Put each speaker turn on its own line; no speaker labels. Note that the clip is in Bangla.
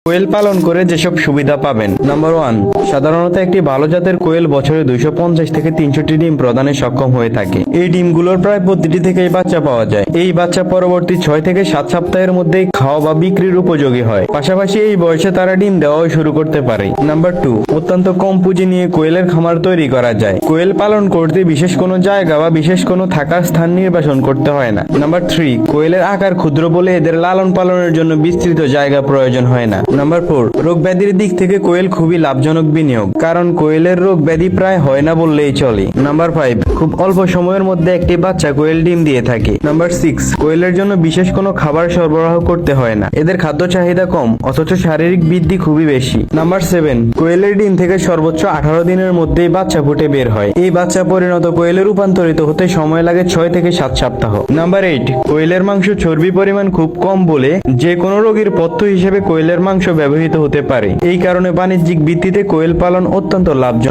কোয়েল পালন করে যেসব সুবিধা পাবেন। নাম্বার 1, সাধারণত একটি ভালো জাতের কোয়েল বছরে 250 থেকে 300টি ডিম প্রদানে সক্ষম হয়ে থাকে। এই ডিমগুলোর প্রায় প্রতিটি থেকেই বাচ্চা পাওয়া যায়। এই বাচ্চা পরবর্তী 6 থেকে 7 সপ্তাহের মধ্যেই খাওয়া বা বিক্রির উপযোগী হয়। পাশাপাশি এই বয়সে তারা ডিম দেওয়াও শুরু করতে পারে। নাম্বার 2, অত্যন্ত কম পুঁজি নিয়ে কোয়েলের খামার তৈরি করা যায়। কোয়েল পালন করতে বিশেষ কোনো জায়গা বা বিশেষ কোনো থাকার স্থান নির্বাচন করতে হয় না। নাম্বার 3, কোয়েলের আকার ক্ষুদ্র বলে এদের লালন পালনের জন্য বিস্তৃত জায়গা প্রয়োজন হয় না। নাম্বার 4, রোগ ব্যাধির দিক থেকে কোয়েল খুবই লাভজনক বিনিয়োগ, কারণ কোয়েলের রোগ ব্যাধি প্রায় হয় না বললেই চলে। নাম্বার 5, খুব অল্প সময়ের মধ্যে একটি বাচ্চা কোয়েল ডিম দিয়ে থাকে। নাম্বার 6, কোয়েলের জন্য বিশেষ কোনো খাবার সরবরাহ করতে হয় না। এদের খাদ্য চাহিদা কম, অথচ শারীরিক বৃদ্ধি খুবই বেশি। নাম্বার 7, কোয়েলের ডিম থেকে সর্বোচ্চ 18 দিনের মধ্যেই বাচ্চা ফুটে বের হয়। এই বাচ্চা পরিণত কোয়েলে রূপান্তরিত হতে সময় লাগে 6 থেকে 7 সপ্তাহ। নাম্বার 8, কোয়েলের মাংস চর্বি পরিমাণ খুব কম বলে যে কোনো রোগীর পথ্য হিসেবে কোয়েলের মাংস ব্যবহৃত হতে পারে। এই কারণে বাণিজ্যিক ভিত্তিতে কোয়েল পালন অত্যন্ত লাভজনক।